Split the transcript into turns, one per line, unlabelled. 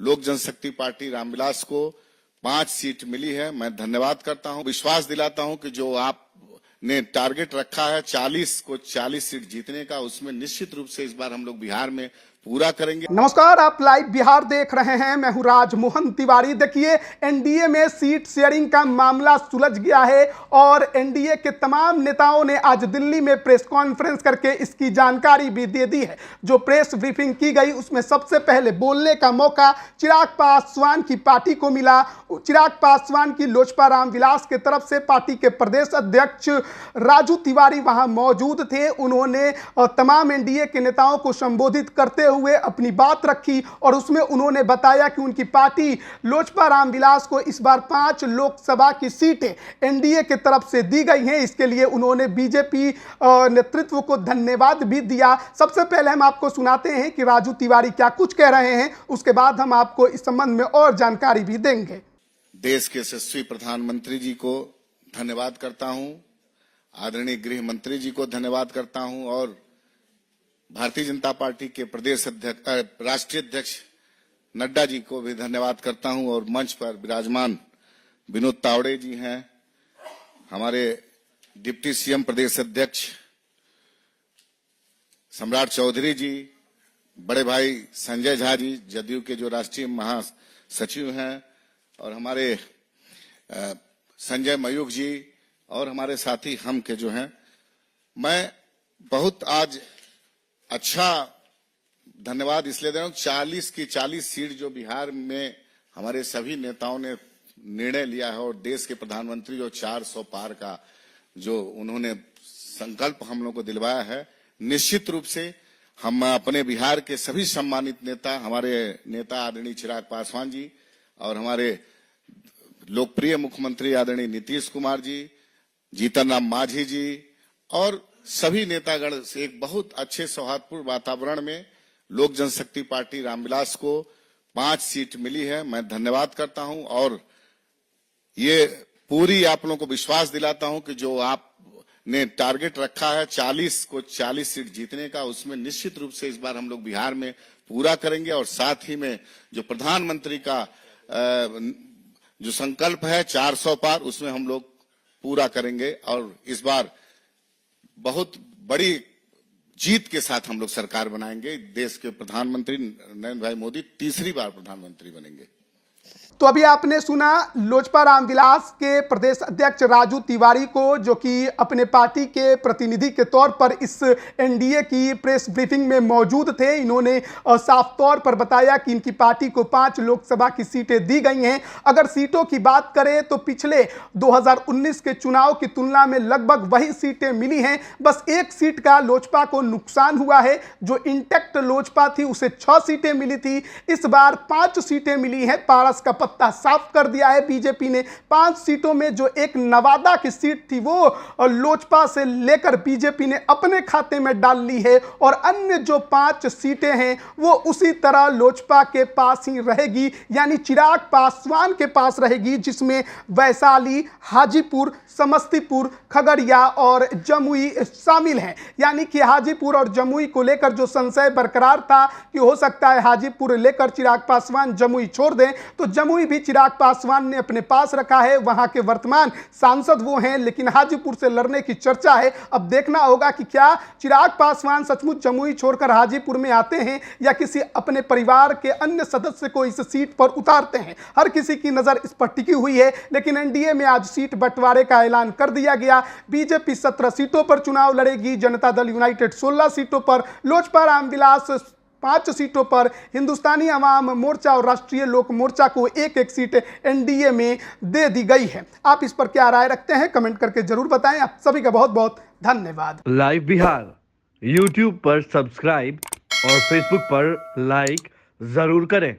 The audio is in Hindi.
लोक जनशक्ति पार्टी रामविलास को 5 सीट मिली है। मैं धन्यवाद करता हूं, विश्वास दिलाता हूं कि जो आपने टारगेट रखा है 40 सीट जीतने का, उसमें निश्चित रूप से इस बार हम लोग बिहार में पूरा करेंगे।
नमस्कार, आप लाइव बिहार देख रहे हैं। मैं हूं राजमोहन तिवारी। देखिए, एनडीए में सीट शेयरिंग का मामला सुलझ गया है और एनडीए के तमाम नेताओं ने आज दिल्ली में प्रेस कॉन्फ्रेंस करके इसकी जानकारी भी दे दी है। जो प्रेस ब्रीफिंग की गई उसमें सबसे पहले बोलने का मौका चिराग पासवान की पार्टी को मिला। चिराग पासवान की लोजपा रामविलास के तरफ से पार्टी के प्रदेश अध्यक्ष राजू तिवारी वहां मौजूद थे। उन्होंने तमाम एनडीए के नेताओं को संबोधित करते हुए अपनी बात रखी और उसमें उन्होंने बताया कि उनकी पार्टी लोजपा रामविलास को इस बार 5 लोकसभा की सीटें एनडीए के तरफ से दी गई हैं। इसके लिए उन्होंने बीजेपी नेतृत्व को धन्यवाद भी दिया। सबसे पहले हम आपको सुनाते हैं कि राजू तिवारी क्या कुछ कह रहे हैं, उसके बाद हम आपको इस संबंध में और जानकारी भी देंगे।
देश के यशस्वी प्रधानमंत्री जी को धन्यवाद करता हूं, आदरणीय गृह मंत्री जी को धन्यवाद करता हूं और भारतीय जनता पार्टी के प्रदेश अध्यक्ष राष्ट्रीय अध्यक्ष नड्डा जी को भी धन्यवाद करता हूं और मंच पर विराजमान विनोद तावड़े जी हैं, हमारे डिप्टी सीएम प्रदेश अध्यक्ष सम्राट चौधरी जी, बड़े भाई संजय झा जी जदयू के जो राष्ट्रीय महासचिव हैं, और हमारे संजय मयूख जी और हमारे साथी हम के जो हैं। मैं बहुत आज अच्छा धन्यवाद इसलिए दे रहा हूं, 40 की 40 सीट जो बिहार में हमारे सभी नेताओं ने निर्णय लिया है और देश के प्रधानमंत्री जो 400 पार का जो उन्होंने संकल्प हम लोग को दिलवाया है, निश्चित रूप से हम अपने बिहार के सभी सम्मानित नेता, हमारे नेता आदरणीय चिराग पासवान जी और हमारे लोकप्रिय मुख्यमंत्री आदरणीय नीतीश कुमार जी, जीतन राम मांझी जी और सभी नेतागण से एक बहुत अच्छे सौहार्दपूर्ण वातावरण में लोक जनशक्ति पार्टी रामविलास को 5 सीट मिली है। मैं धन्यवाद करता हूं और ये पूरी आप लोगों को विश्वास दिलाता हूं कि जो आपने टारगेट रखा है 40 सीट जीतने का, उसमें निश्चित रूप से इस बार हम लोग बिहार में पूरा करेंगे और साथ ही में जो प्रधानमंत्री का जो संकल्प है 400 पार, उसमें हम लोग पूरा करेंगे और इस बार बहुत बड़ी जीत के साथ हम लोग सरकार बनाएंगे। देश के प्रधानमंत्री नरेंद्र भाई मोदी तीसरी बार प्रधानमंत्री बनेंगे।
तो अभी आपने सुना लोजपा रामविलास के प्रदेश अध्यक्ष राजू तिवारी को, जो कि अपने पार्टी के प्रतिनिधि के तौर पर इस एनडीए की प्रेस ब्रीफिंग में मौजूद थे। इन्होंने साफ तौर पर बताया कि इनकी पार्टी को 5 लोकसभा की सीटें दी गई हैं। अगर सीटों की बात करें तो पिछले 2019 के चुनाव की तुलना में लगभग वही सीटें मिली हैं। बस एक सीट का लोजपा को नुकसान हुआ है। जो इंटैक्ट लोजपा थी उसे 6 सीटें मिली थी, इस बार 5 सीटें मिली हैं। पारस का पत्ता साफ कर दिया है बीजेपी ने। 5 सीटों में जो एक नवादा की सीट थी वो लोजपा से लेकर बीजेपी ने अपने खाते में डाल ली है और अन्य जो 5 सीटें हैं वो उसी तरह लोजपा के पास ही रहेगी, यानी चिराग पासवान के पास रहेगी, जिसमें वैशाली, हाजीपुर, समस्तीपुर, खगड़िया और जमुई शामिल हैं। यानी कि हाजीपुर और जमुई को लेकर जो संशय बरकरार था कि हो सकता है हाजीपुर लेकर चिराग पासवान जमुई छोड़ दें, तो जमुई भी चिराग पासवान ने अपने पास रखा है। वहां के वर्तमान सांसद वो हैं, लेकिन हाजीपुर से लड़ने की चर्चा है। अब देखना होगा कि क्या चिराग पासवान सचमुच जमुई छोड़कर हाजीपुर में आते हैं या किसी अपने परिवार के अन्य सदस्य को इस सीट पर उतारते हैं। हर किसी की नजर इस पर टिकी हुई है। लेकिन एनडीए में आज सीट बंटवारे का ऐलान कर दिया गया। बीजेपी 17 सीटों पर चुनाव लड़ेगी, जनता दल यूनाइटेड 16 सीटों पर, लोजपा रामविलास 5 सीटों पर, हिंदुस्तानी अवाम मोर्चा और राष्ट्रीय लोक मोर्चा को एक सीट एनडीए में दे दी गई है। आप इस पर क्या राय रखते हैं, कमेंट करके जरूर बताएं। आप सभी का बहुत बहुत धन्यवाद।
लाइव बिहार यूट्यूब पर सब्सक्राइब और फेसबुक पर लाइक जरूर करें।